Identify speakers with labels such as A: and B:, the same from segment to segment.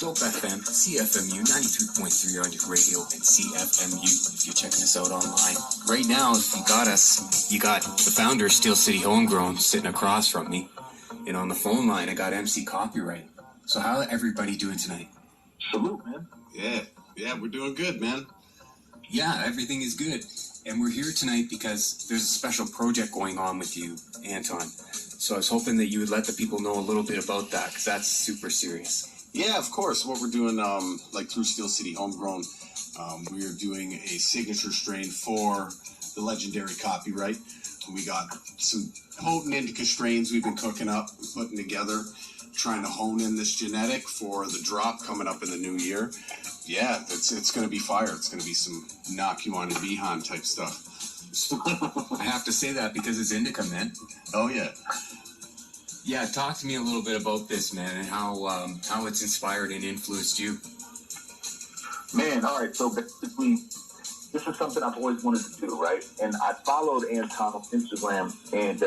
A: Dope FM, CFMU 92.3 on your radio, and CFMU if you're checking us out online. Right now, if you got us, you got the founder of Steel City Homegrown sitting across from me. And on the phone line, I got MC Copywrite. So how everybody doing tonight?
B: Salute, man.
C: Yeah, we're doing good, man.
A: Yeah, everything is good. And we're here tonight because there's a special project going on with you, Anton. So I was hoping that you would let the people know a little bit about that, because that's super serious.
C: Yeah, of course. What we're doing, through Steel City Homegrown, we are doing a signature strain for the legendary Copywrite. We got some potent indica strains we've been cooking up, putting together, trying to hone in this genetic for the drop coming up in the new year. Yeah, it's going to be fire. It's going to be some knock you on your behind type stuff.
A: I have to say that because it's indica, man.
C: Oh, yeah.
A: Yeah, talk to me a little bit about this, man, and how it's inspired and influenced you.
B: Man, all right, so basically, this is something I've always wanted to do, right? And I followed Anton on Instagram, and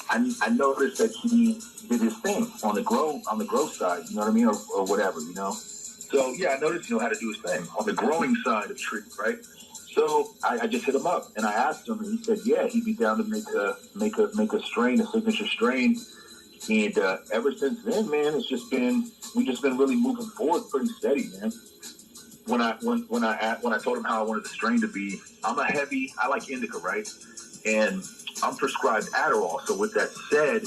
B: I noticed that he did his thing on the grow side, you know what I mean, or whatever, you know. So yeah, I noticed how to do his thing on the growing side of trees, right? So I just hit him up and I asked him, and he said, yeah, he'd be down to make a strain, a signature strain. And ever since then, man, we've just been really moving forward pretty steady, man. When I told him how I wanted the strain to be, I like indica, right? And I'm prescribed Adderall. So with that said,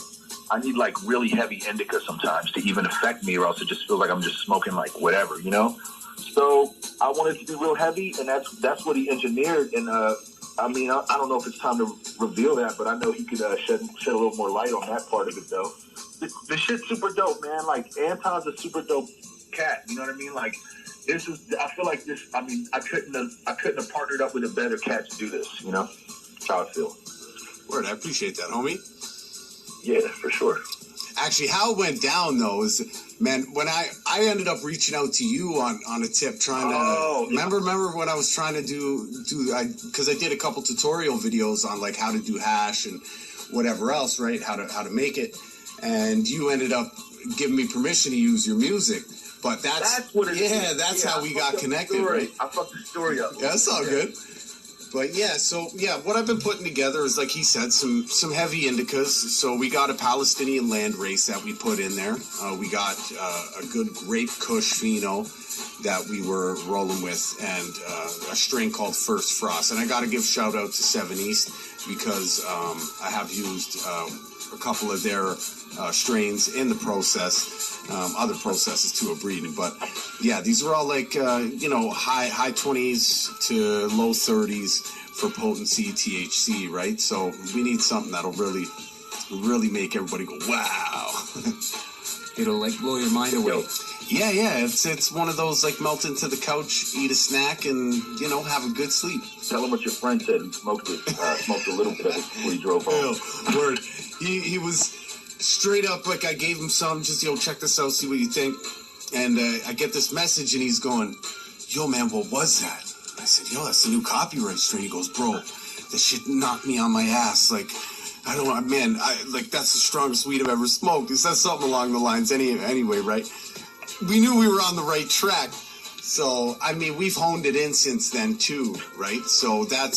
B: I need like really heavy indica sometimes to even affect me, or else it just feels like I'm just smoking like whatever, you know? So I wanted to be real heavy, and that's what he engineered. And I don't know if it's time to reveal that, but I know he could shed a little more light on that part of it, though. The shit's super dope, man. Like, Anton's a super dope cat, you know what I mean? Like, I feel like this, I couldn't have partnered up with a better cat to do this, you know? That's how I feel.
C: Word, I appreciate that, homie.
B: Yeah, for sure.
C: Actually, how it went down, though, is, man, when I ended up reaching out to you on a tip, trying to... Remember when I was trying to because I did a couple tutorial videos on, like, how to do hash and whatever else, right? How to make it. And you ended up giving me permission to use your music. But that's what it is. Yeah, that's how we got connected, right?
B: I fucked the story up.
C: Yeah, that's all good. But yeah, so yeah, what I've been putting together is, like he said, some heavy indicas. So we got a Palestinian land race that we put in there. We got a good grape Kush Fino that we were rolling with, and a strain called First Frost. And I got to give shout out to 7 East because I have used a couple of their strains in the process, other processes too of breeding. But yeah, these are all like, high 20s to low 30s for potency, THC, right? So we need something that'll really, really make everybody go, wow.
A: It'll like blow your mind away.
C: Yeah, it's one of those like melt into the couch, eat a snack, and have a good sleep.
B: Tell him what your friend said. He smoked a little bit of it before he drove home.
C: Word. He was straight up like, I gave him some, just check this out, see what you think. And I get this message, and he's going, yo man, what was that? I said, yo, that's the new Copywrite strain. He goes, bro, that shit knocked me on my ass. Like, that's the strongest weed I've ever smoked. He said something along the lines anyway, right? We knew we were on the right track. So, we've honed it in since then too, right? So I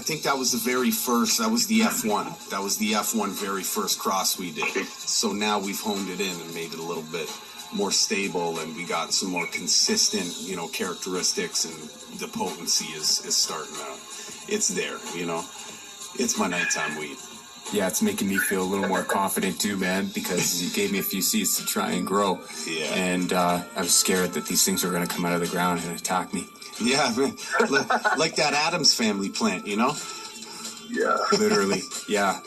C: think that was the very first, that was the F1. That was the F1 very first cross we did. So now we've honed it in and made it a little bit more stable, and we got some more consistent, characteristics, and the potency is starting out. It's there, It's my nighttime weed.
A: Yeah, it's making me feel a little more confident too, man, because you gave me a few seeds to try and grow.
C: Yeah.
A: And I was scared that these things were going to come out of the ground and attack me.
C: Yeah, man. Like that Addams Family plant,
B: Yeah.
A: Literally, yeah.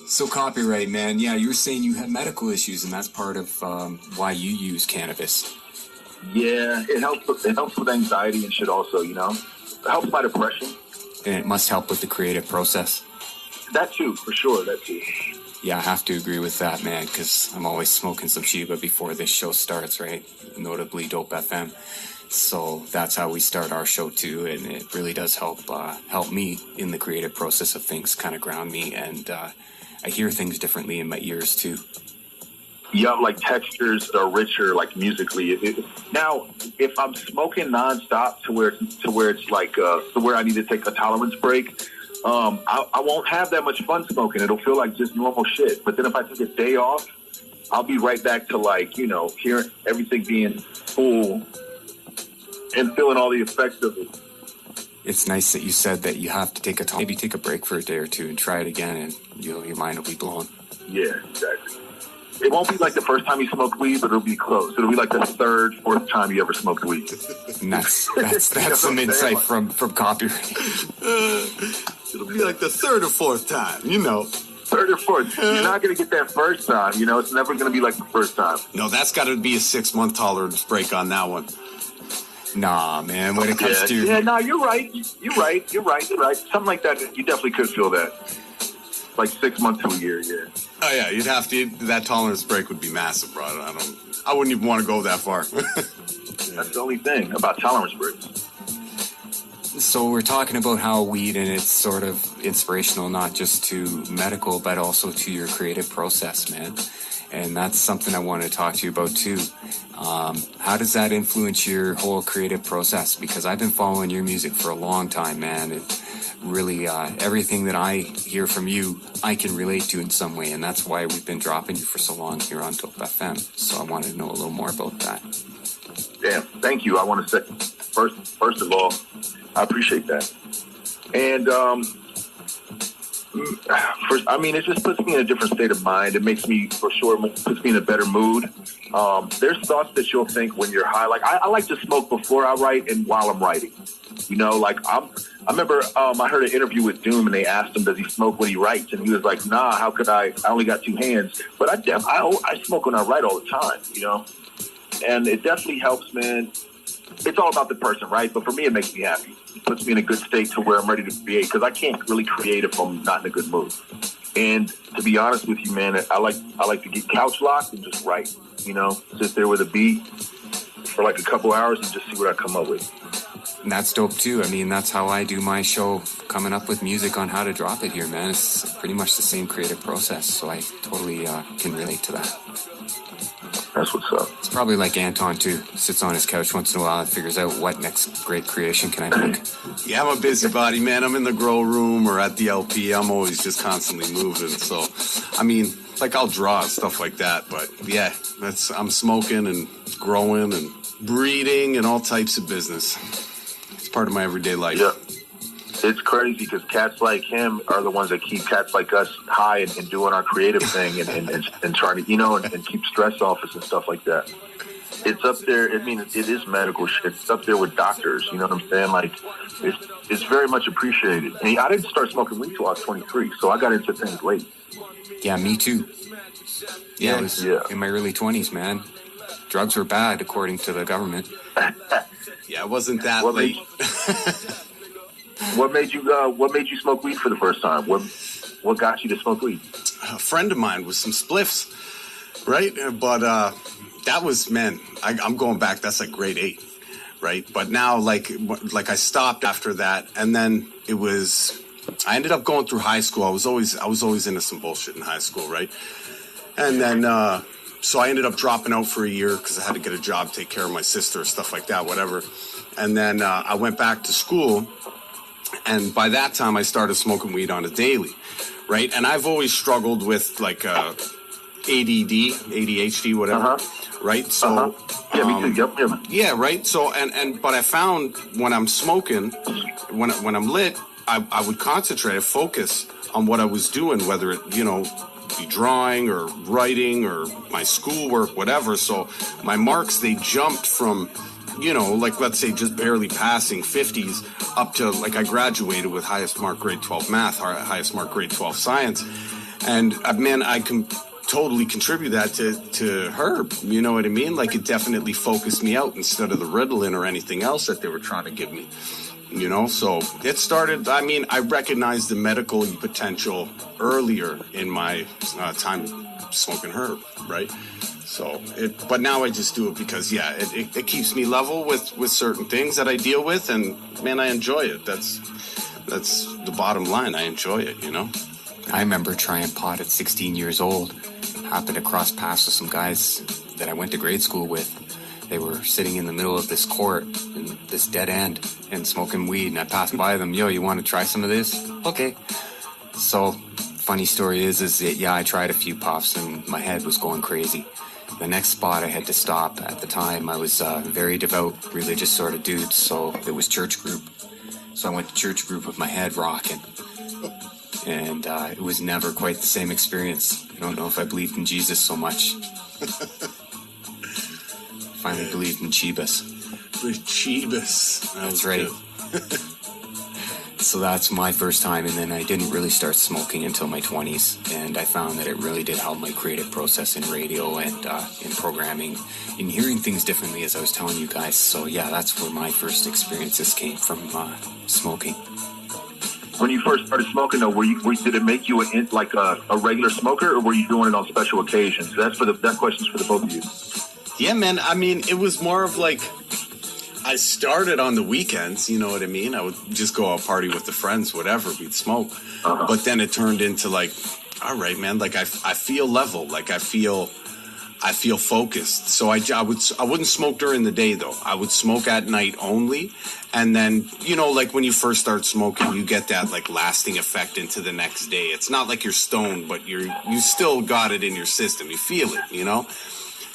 A: So Copywrite, man, yeah, you were saying you had medical issues, and that's part of why you use cannabis.
B: Yeah, it helps with anxiety and shit also, It helps my depression.
A: And it must help with the creative process.
B: That too, for sure, that too.
A: Yeah, I have to agree with that, man, because I'm always smoking some Shiba before this show starts, right? Notably Dope FM. So that's how we start our show too, and it really does help me in the creative process of things, kind of ground me, and I hear things differently in my ears too.
B: like textures that are richer, like musically. Now, if I'm smoking nonstop to where it's like to where I need to take a tolerance break, I won't have that much fun smoking. It'll feel like just normal shit. But then if I take a day off, I'll be right back to like, hearing everything being full and feeling all the effects of it.
A: It's nice that you said that you have to maybe take a break for a day or two and try it again, and your mind will be blown.
B: Yeah, exactly. It won't be like the first time you smoked weed, but it'll be close. It'll be like the third, fourth time you ever smoked weed.
A: And that's some insight from Copywrite.
C: It'll be like the third or fourth time,
B: Third or fourth. You're not going to get that first time, It's never going to be like the first time.
C: No, that's got to be a 6-month tolerance break on that one.
A: Nah, man, when it comes to...
B: Yeah, no, you're right. You're right. Something like that, you definitely could feel that. Like 6 months to a year, yeah.
C: Oh, yeah, you'd have to... That tolerance break would be massive, bro. I wouldn't even want to go that far.
B: That's the only thing about tolerance breaks.
A: So we're talking about how weed and it's sort of inspirational, not just to medical, but also to your creative process, man. And that's something I want to talk to you about too. How does that influence your whole creative process? Because I've been following your music for a long time, man. It really, everything that I hear from you, I can relate to in some way. And that's why we've been dropping you for so long here on Dope FM. So I wanted to know a little more about that.
B: Yeah, thank you. I want to say, first of all, I appreciate that. And, first, it just puts me in a different state of mind. It makes me, for sure, puts me in a better mood. There's thoughts that you'll think when you're high. Like, I like to smoke before I write and while I'm writing. I remember I heard an interview with Doom, and they asked him, does he smoke when he writes? And he was like, nah, how could I? I only got 2 hands. But I smoke when I write all the time, And it definitely helps, man. It's all about the person, right? But for me, it makes me happy. It puts me in a good state to where I'm ready to create, because I can't really create if I'm not in a good mood. And to be honest with you, man, I like to get couch locked and just write, sit there with a beat for like a couple hours and just see what I come up with.
A: And that's dope too. That's how I do my show, coming up with music on how to drop it here, man. It's pretty much the same creative process, so I totally can relate to that.
B: That's what's up.
A: It's probably like Anton too. Sits on his couch once in a while and figures out what next great creation can I make.
C: Yeah, I'm a busybody, man. I'm in the grow room or at the LP. I'm always just constantly moving. So, I'll draw and stuff like that. But yeah, I'm smoking and growing and breeding and all types of business. It's part of my everyday life.
B: Yeah. It's crazy because cats like him are the ones that keep cats like us high and doing our creative thing and trying to, and keep stress off us and stuff like that. It's up there. It is medical shit. It's up there with doctors. You know what I'm saying? Like, it's very much appreciated. And I didn't start smoking weed till I was 23, so I got into things late.
A: Yeah, me too. Yeah, I was in my early 20s, man. Drugs were bad, according to the government.
C: Yeah, it wasn't that late.
B: What made you smoke weed for the first time? What got you to smoke weed?
C: A friend of mine with some spliffs, right? But that was, man, I'm going back. That's like grade 8, right? But now, like I stopped after that, and then I ended up going through high school. I was always into some bullshit in high school, right? And then so I ended up dropping out for a year because I had to get a job, take care of my sister, stuff like that, whatever. And then I went back to school. And by that time, I started smoking weed on a daily, right? And I've always struggled with like ADHD, whatever, right? So,
B: yeah, me too. Yep.
C: Yeah, right. So, but I found when I'm smoking, when I'm lit, I would concentrate, focus on what I was doing, whether it, be drawing or writing or my schoolwork, whatever. So my marks, they jumped from, let's say just barely passing 50s up to like I graduated with highest mark grade 12 math, highest mark grade 12 science. And man, I can totally contribute that to Herb. You know what I mean? Like it definitely focused me out instead of the Ritalin or anything else that they were trying to give me. So it started, I recognized the medical potential earlier in my time smoking herb, right? So, but now I just do it because, it keeps me level with certain things that I deal with, and man, I enjoy it. That's the bottom line. I enjoy it,
A: I remember trying pot at 16 years old. happened to cross paths with some guys that I went to grade school with. They were sitting in the middle of this court in this dead end and smoking weed, and I passed by them. Yo, you want to try some of this? Okay. So, funny story is that, yeah, I tried a few puffs and my head was going crazy. The next spot I had to stop. At the time, I was a very devout, religious sort of dude, so it was church group. So I went to church group with my head rocking. And it was never quite the same experience. I don't know if I believed in Jesus so much. Finally believed in Chibas.
C: The Chibas.
A: That's right. So that's my first time, and then I didn't really start smoking until my 20s, and I found that it really did help my creative process in radio and in programming, in hearing things differently, as I was telling you guys. So yeah, that's where my first experiences came from, smoking.
B: When you first started smoking, though, did it make you a regular smoker, or were you doing it on special occasions? That question's for the both of you.
C: Yeah, man. I mean, it was more of like, I started on the weekends, you know what I mean? I would just go out party with the friends, whatever, we'd smoke. Uh-huh. But then it turned into like, all right, man, like I feel level, like I feel focused. So I wouldn't smoke during the day though. I would smoke at night only. And then, you know, like when you first start smoking, you get that like lasting effect into the next day. It's not like you're stoned, but you still got it in your system. You feel it, you know?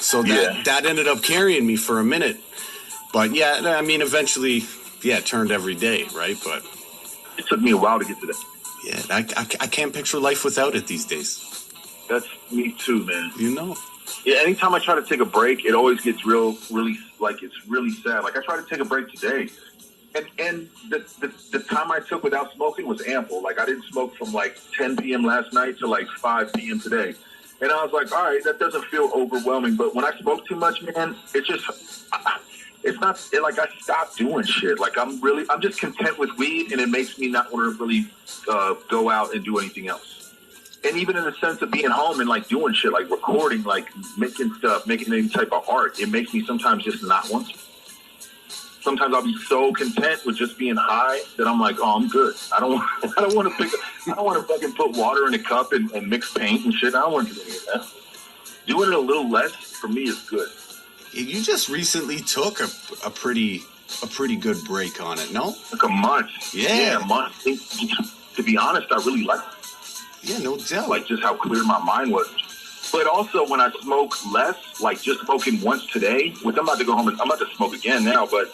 C: So that ended up carrying me for a minute. But yeah, I mean, eventually, it turned every day, right? But
B: it took me a while to get to that.
C: Yeah, I can't picture life without it these days.
B: That's me too, man.
C: You know?
B: Yeah, anytime I try to take a break, it always gets really sad. Like I tried to take a break today, and the time I took without smoking was ample. Like I didn't smoke from like 10 p.m. last night to like 5 p.m. today. And I was like, all right, that doesn't feel overwhelming. But when I smoke too much, man, it's not like I stopped doing shit. Like I'm just content with weed, and it makes me not want to really go out and do anything else. And even in the sense of being home and like doing shit, like recording, like making stuff, making any type of art, it makes me sometimes just not want to. Sometimes I'll be so content with just being high that I'm like, oh, I'm good. I don't want to fucking put water in a cup and mix paint and shit. I don't want to do any of that. Doing it a little less for me is good.
C: You just recently took a pretty good break on it, no?
B: Like a month.
C: Yeah,
B: a month. To be honest, I really liked it.
C: Yeah, no doubt.
B: Like just how clear my mind was. But also when I smoke less, like just smoking once today, which I'm about to go home and I'm about to smoke again now, but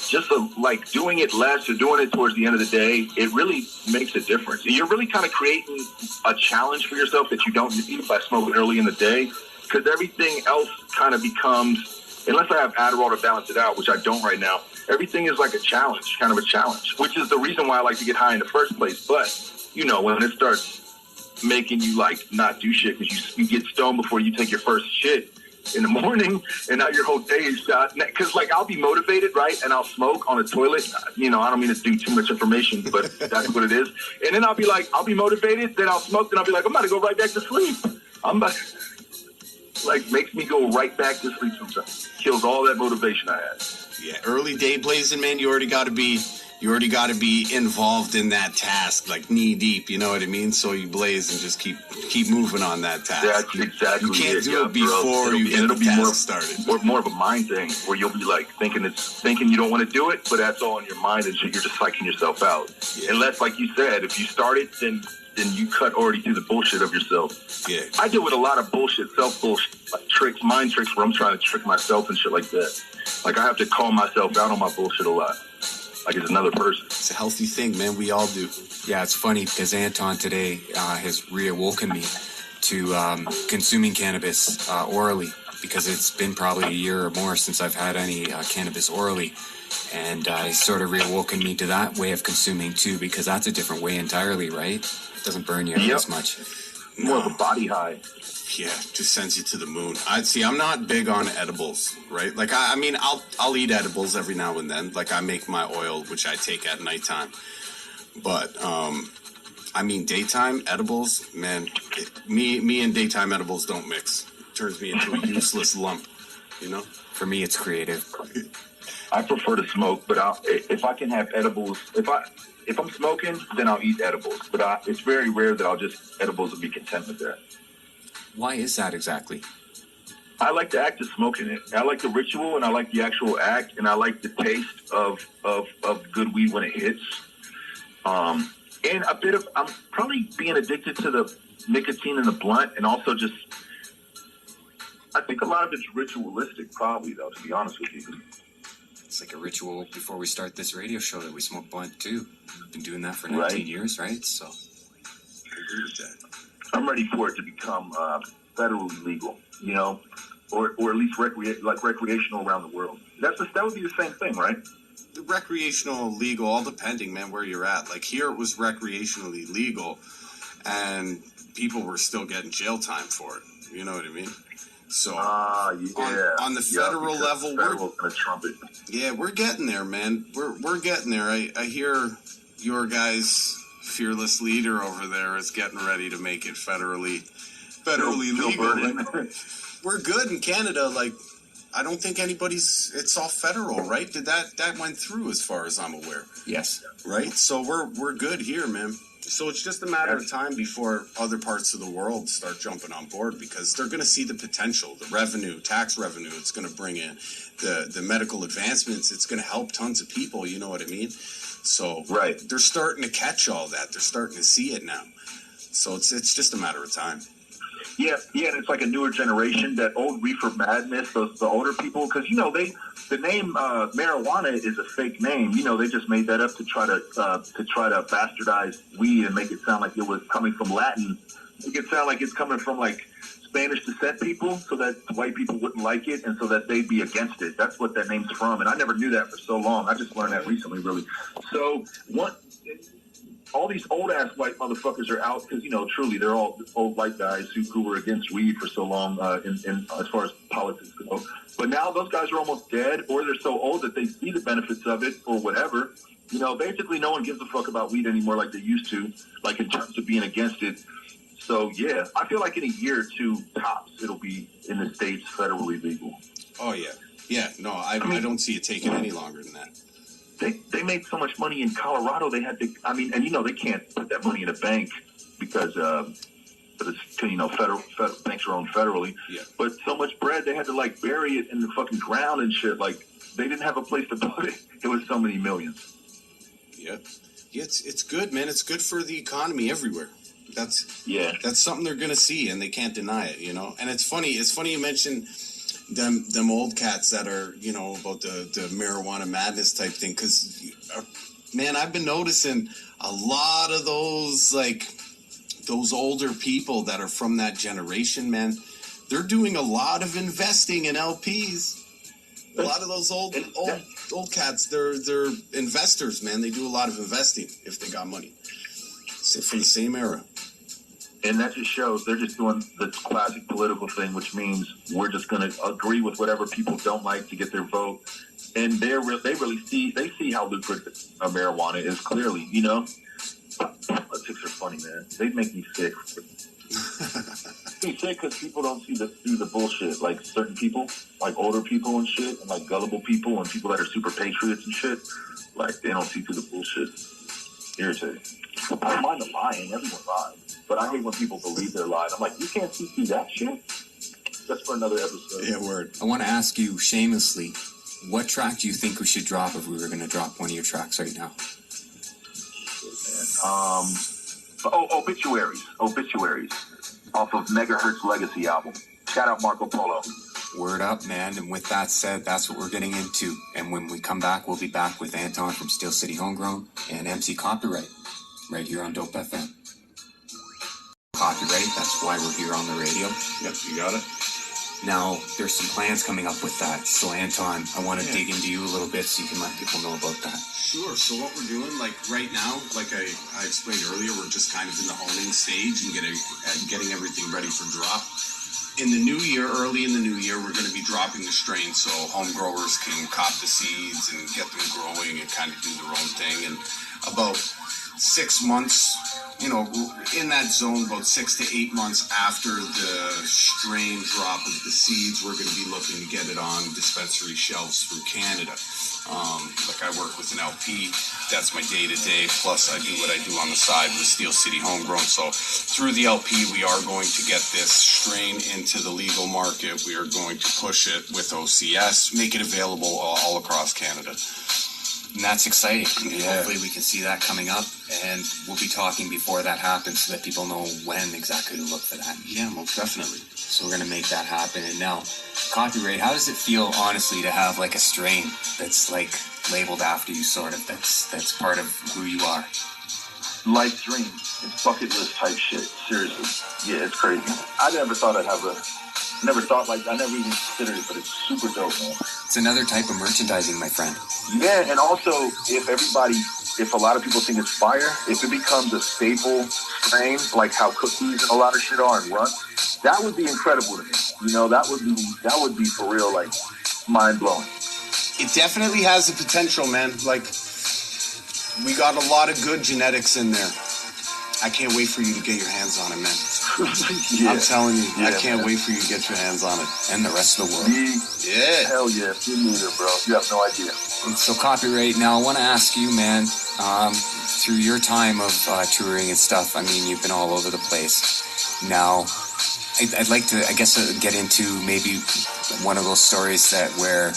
B: just like doing it less or doing it towards the end of the day, it really makes a difference. You're really kind of creating a challenge for yourself that you don't need by smoking early in the day, because everything else kind of becomes, unless I have Adderall to balance it out, which I don't right now, everything is like a challenge, kind of a challenge, which is the reason why I like to get high in the first place. But, you know, when it starts making you like not do shit because you get stoned before you take your first shit in the morning, and now your whole day is shot. Because like I'll be motivated, right, and I'll smoke on a toilet. You know, I don't mean to do too much information, but that's what it is. And then I'll be motivated, then I'll smoke, then I'll be like, I'm about to go right back to sleep. Makes me go right back to sleep sometimes. Kills all that motivation I had.
C: Yeah, early day blazing, man. You already got to be involved in that task, like knee deep. You know what I mean? So you blaze and just keep moving on that task.
B: That's exactly.
C: You can't do it before you get the task started.
B: More of a mind thing where you'll be like thinking you don't want to do it, but that's all in your mind, and so you're just psyching yourself out. Yeah. Unless, like you said, if you start it, then you cut already through the bullshit of yourself.
C: Yeah.
B: I deal with a lot of bullshit, self-bullshit, like tricks, mind tricks, where I'm trying to trick myself and shit like that. Like I have to call myself out on my bullshit a lot. Like it's another person.
C: It's a healthy thing, man. We all do.
A: Yeah, it's funny because Anton today has reawoken me to consuming cannabis orally, because it's been probably a year or more since I've had any cannabis orally. And it's sort of reawoken me to that way of consuming too, because that's a different way entirely, right? It doesn't burn you out as much.
B: More of a body high.
C: Yeah, just sends you to the moon. I'm not big on edibles, right? Like, I mean, I'll eat edibles every now and then. Like, I make my oil, which I take at nighttime. But, I mean, daytime edibles, man, me and daytime edibles don't mix. It turns me into a useless lump, you know?
A: For me, it's creative.
B: I prefer to smoke, but if I can have edibles, if I'm smoking, then I'll eat edibles. But it's very rare that I'll just edibles and be content with that.
A: Why is that exactly?
B: I like the act of smoking it. I like the ritual, and I like the actual act, and I like the taste of good weed when it hits. And a bit of, I'm probably being addicted to the nicotine in the blunt, and also just, I think a lot of it's ritualistic, probably, though, to be honest with you.
A: It's like a ritual before we start this radio show that we smoke blunt too. We've been doing that for 19 years, right? So I agree with that.
B: I'm ready for it to become federally legal, you know, or at least recreational around the world. That would be the same thing, right?
C: Recreational, legal, all depending, man, where you're at. Like here, it was recreationally legal, and people were still getting jail time for it. You know what I mean? So on the federal level,
B: we're gonna trump it.
C: Yeah, we're getting there, man. We're getting there. I hear your guys' fearless leader over there is getting ready to make it federally legal. Like, we're good in Canada. Like, I don't think it's all federal, right? That went through as far as I'm aware.
A: Yes.
C: Right? So we're good here, man. So it's just a matter of time before other parts of the world start jumping on board, because they're going to see the potential, the revenue, tax revenue it's going to bring in, the medical advancements. It's going to help tons of people. You know what I mean? So they're starting to catch all that. They're starting to see it now. So it's just a matter of time.
B: Yeah, and it's like a newer generation, that old reefer madness, the older people, because, you know, the name marijuana is a fake name. You know, they just made that up to try to bastardize weed and make it sound like it was coming from Latin. Make it sound like it's coming from, like, Spanish descent people, so that white people wouldn't like it and so that they'd be against it. That's what that name's from, and I never knew that for so long. I just learned that recently, really. So all these old-ass white motherfuckers are out because, you know, truly, they're all old white guys who were against weed for so long in as far as politics go. But now those guys are almost dead, or they're so old that they see the benefits of it or whatever. You know, basically no one gives a fuck about weed anymore like they used to, like in terms of being against it. So, yeah, I feel like in a year or two, tops, it'll be in the States federally legal.
C: Oh, yeah. Yeah, no, I don't see it taking any longer than that.
B: They made so much money in Colorado. They had to. I mean, and you know they can't put that money in a bank because it's, you know, federal banks are owned federally. Yeah. But so much bread, they had to like bury it in the fucking ground and shit. Like they didn't have a place to put it. It was so many millions.
C: Yeah, it's good, man. It's good for the economy everywhere. That's something they're gonna see, and they can't deny it. You know, and it's funny. It's funny you mentioned them old cats that are, you know, about the marijuana madness type thing, because man, I've been noticing a lot of those older people that are from that generation, man, they're doing a lot of investing in LPs. A lot of those old cats, they're investors, man. They do a lot of investing if they got money. From the same era.
B: And that just shows they're just doing the classic political thing, which means we're just going to agree with whatever people don't like to get their vote. And they really see how lucrative marijuana is, clearly, you know? Politics are funny, man. They make me sick. They sick because people don't see the bullshit. Like certain people, like older people and shit, and like gullible people and people that are super patriots and shit, like they don't see through the bullshit. Irritating. I don't mind the lying. Everyone lies. But I hate when people believe they're lying. I'm like, you can't see through that shit? That's for another episode.
C: Yeah, word.
A: I want to ask you shamelessly, what track do you think we should drop if we were going to drop one of your tracks right now?
B: Obituaries off of Megahertz Legacy album. Shout out Marco Polo.
A: Word up, man. And with that said, that's what we're getting into. And when we come back, we'll be back with Anton from Steel City Homegrown and MC Copywrite right here on Dope FM. Copyright, that's why we're here on the radio.
C: Yep, you got it.
A: Now, there's some plans coming up with that. So, Anton, I want to dig into you a little bit so you can let people know about that.
C: Sure. So what we're doing, like right now, like I explained earlier, we're just kind of in the honing stage and getting everything ready for drop. In the new year, early in the new year, we're going to be dropping the strain so home growers can cop the seeds and get them growing and kind of do their own thing. And about 6 months, you know, in that zone, about 6 to 8 months after the strain drop of the seeds, we're going to be looking to get it on dispensary shelves through Canada. Like I work with an LP that's my day-to-day, plus I do what I do on the side with Steel City Homegrown. So through the LP, we are going to get this strain into the legal market. We are going to push it with OCS, make it available all across Canada.
A: And that's exciting. Hopefully we can see that coming up, and we'll be talking before that happens so that people know when exactly to look for that.
C: Yeah, most definitely.
A: So we're going to make that happen. And now, Copywrite, how does it feel, honestly, to have like a strain that's like labeled after you, sort of, that's part of who you are?
B: Life dream. It's bucket list type shit. Seriously. Yeah, it's crazy. I never thought I'd have I never even considered it, but it's super dope, man.
A: It's another type of merchandising, my friend.
B: Yeah, and also, if a lot of people think it's fire, if it becomes a staple strain, like how cookies and a lot of shit are and run, that would be incredible to me. You know, that would be for real, like, mind-blowing.
C: It definitely has the potential, man. Like, we got a lot of good genetics in there. I can't wait for you to get your hands on it, man.
B: Yeah.
C: I'm telling you,
B: Yeah,
C: I can't
B: man.
C: wait for you to get your hands on it.
A: And the rest of the world.
C: Yeah.
B: Hell yeah. Me neither, bro. You have no idea.
A: So Copywrite, now I want to ask you, man, through your time of touring and stuff, I mean, you've been all over the place. Now, I'd like to, I guess, get into maybe one of those stories where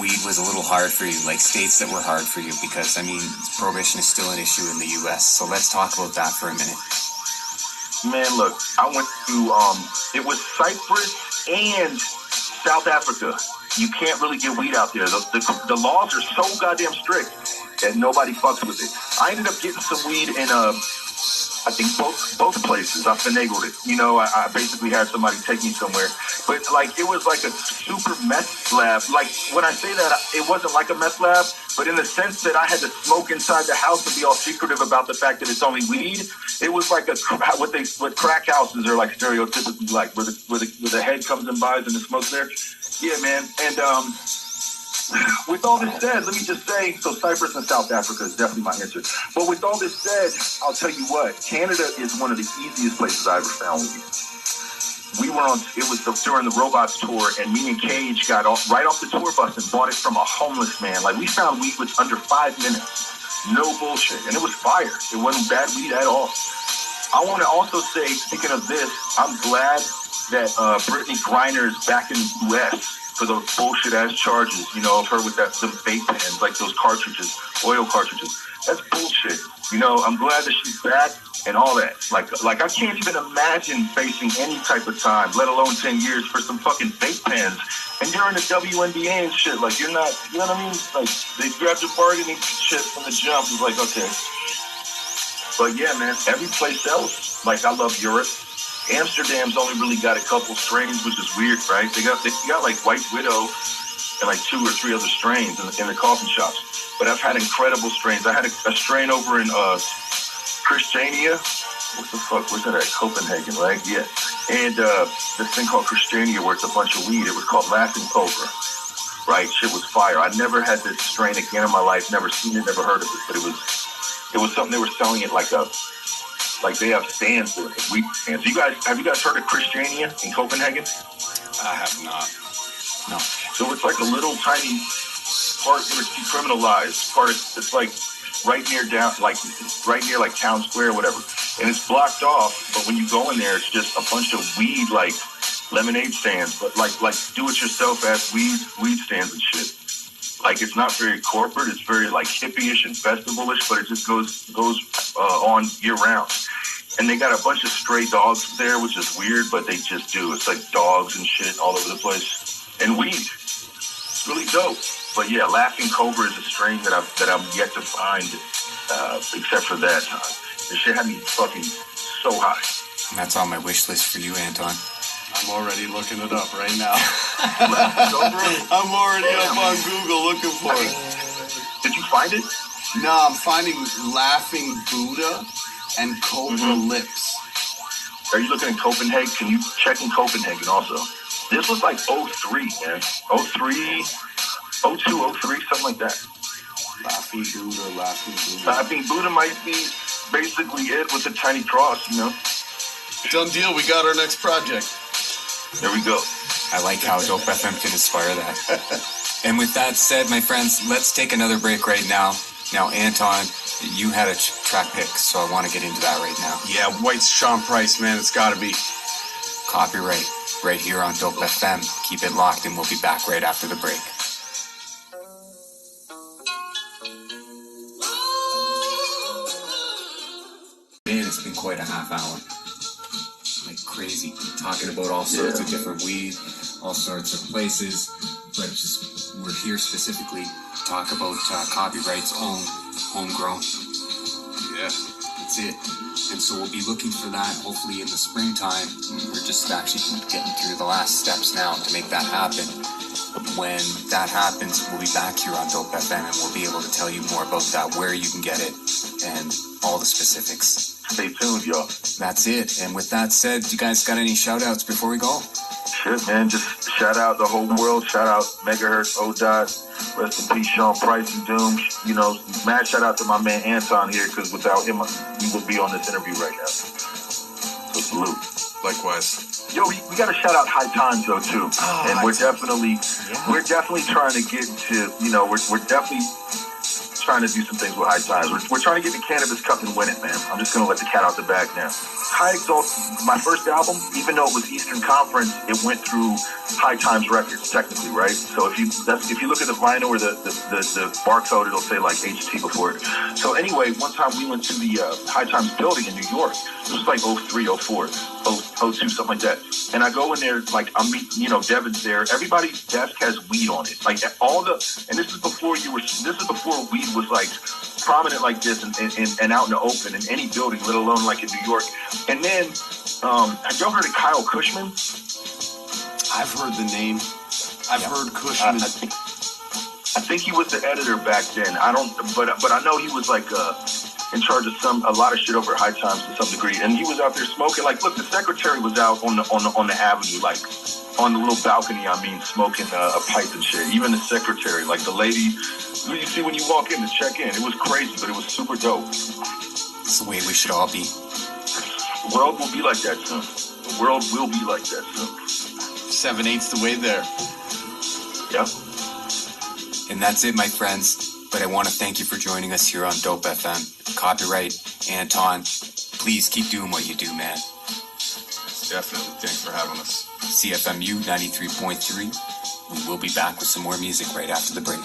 A: weed was a little hard for you, like states that were hard for you, because, I mean, prohibition is still an issue in the U.S. So let's talk about that for a minute.
B: Man, look, I went to, it was Cyprus and South Africa. You can't really get weed out there. The laws are so goddamn strict that nobody fucks with it. I ended up getting some weed in, I think both places. I finagled it. You know, I basically had somebody take me somewhere. But, like, it was like a super meth lab. Like, when I say that, it wasn't like a meth lab, but in the sense that I had to smoke inside the house and be all secretive about the fact that it's only weed. It was like what crack houses are like stereotypically like, where the head comes and buys and the smoke's there. Yeah, man. And with all this said, let me just say, so Cyprus and South Africa is definitely my answer. But with all this said, I'll tell you what, Canada is one of the easiest places I ever found weed. It was during the Robots tour, and me and Cage got right off the tour bus and bought it from a homeless man. Like, we found weed with under 5 minutes. No bullshit. And it was fire. It wasn't bad weed at all. I want to also say, speaking of this, I'm glad that Brittany Griner is back in the U.S. for those bullshit-ass charges, you know, of her with some vape pens, like those cartridges, oil cartridges. That's bullshit. You know, I'm glad that she's back and all that. Like I can't even imagine facing any type of time, let alone 10 years, for some fucking vape pens. And you're in the WNBA and shit. Like, you're not, you know what I mean? Like, they grabbed your bargaining shit from the jump. It's like, okay. But yeah, man, every place else, like, I love Europe. Amsterdam's only really got a couple strains, which is weird, right? They got like White Widow and like 2 or 3 other strains in the coffee shops. But I've had incredible strains. I had a strain over in Christiania. What the fuck? Where's that at? Copenhagen, right? Yeah. And this thing called Christiania, where it's a bunch of weed. It was called Laughing Cobra, right? Shit was fire. I never had this strain again in my life. Never seen it, never heard of it. But it was something they were selling it like they have stands for it, weed stands. Have you guys heard of Christiania in Copenhagen?
C: I have not.
A: No.
B: So it's like a little tiny part where it's decriminalized. It's like right near Town Square or whatever. And it's blocked off, but when you go in there, it's just a bunch of weed, like lemonade stands, but like do-it-yourself-ass weed stands and shit. Like, it's not very corporate. It's very like hippie-ish and festival-ish, but it just goes on year-round. And they got a bunch of stray dogs there, which is weird, but they just do. It's like dogs and shit all over the place. And weed. It's really dope. But yeah, Laughing Cobra is a strain that I'm yet to find, except for that time. This shit had me fucking so high.
A: And that's on my wish list for you, Anton.
C: I'm already looking it up right now.
B: Laughing Cobra?
C: I'm already up on Google looking for it.
B: Did you find it?
C: No, I'm finding Laughing Buddha and Cobra Lips.
B: Are you looking in Copenhagen? Can you check in Copenhagen also? This was like 03, man. 03, 02, 03, something like that.
C: Laughing Buddha.
B: Laughing Buddha might be basically it with a tiny cross, you know?
C: Done deal. We got our next project.
B: There we go.
A: I like how Dope FM can inspire that. And with that said, my friends, let's take another break right now. Now, Anton, you had a track pick, so I want to get into that right now.
C: Yeah, White's Sean Price, man. It's got to be.
A: Copyright, right here on Dope FM. Keep it locked, and we'll be back right after the break. Man, it's been quite a half hour. Like crazy. Talking about all sorts of different weed, all sorts of places. But just, we're here specifically to talk about Copyright's own Homegrown.
C: Yeah.
A: That's it. And so we'll be looking for that hopefully in the springtime. We're just actually getting through the last steps now to make that happen. When that happens, we'll be back here on Dope FM and we'll be able to tell you more about that, where you can get it, and all the specifics.
B: Stay tuned, y'all.
A: That's it. And with that said, you guys got any shout outs before we go?
B: Shit, man. Just shout out the whole world. Shout out Megahertz, O-Dot. Rest in peace, Sean Price and Doom. You know, mad shout out to my man Anton here, because without him, we would be on this interview right now. So salute.
C: Likewise.
B: Yo, we got to shout out High Times though too, and we're definitely trying to get to, you know, we're definitely trying to do some things with High Times. We're trying to get the Cannabis Cup and win it, man. I'm just gonna let the cat out the bag now. High Exalt, my first album, even though it was Eastern Conference, it went through High Times Records technically, right? So if you look at the vinyl or the barcode, it'll say like HT before it. So anyway, one time we went to the High Times building in New York. It was like 03, 04, 02, something like that. And I go in there, like I'm meeting, you know, Devin's there. Everybody's desk has weed on it. Like and this is before weed was like prominent like this and out in the open in any building, let alone like in New York. And then, have y'all heard of Kyle Cushman?
C: I've heard the name. I've heard Cushman.
B: I think he was the editor back then. But I know he was like in charge of a lot of shit over at High Times to some degree. And he was out there smoking. Like, look, the secretary was out on the avenue, like on the little balcony. I mean, smoking a pipe and shit. Even the secretary, like the lady you see when you walk in to check in. It was crazy, but it was super dope.
A: It's the way we should all be.
B: The world will be like that soon. The world will be like that soon.
C: 7/8's the way there.
B: Yep.
A: And that's it, my friends. But I want to thank you for joining us here on Dope FM. Copyright, Anton, please keep doing what you do, man.
C: Definitely. Thanks for having us.
A: CFMU 93.3. We will be back with some more music right after the break.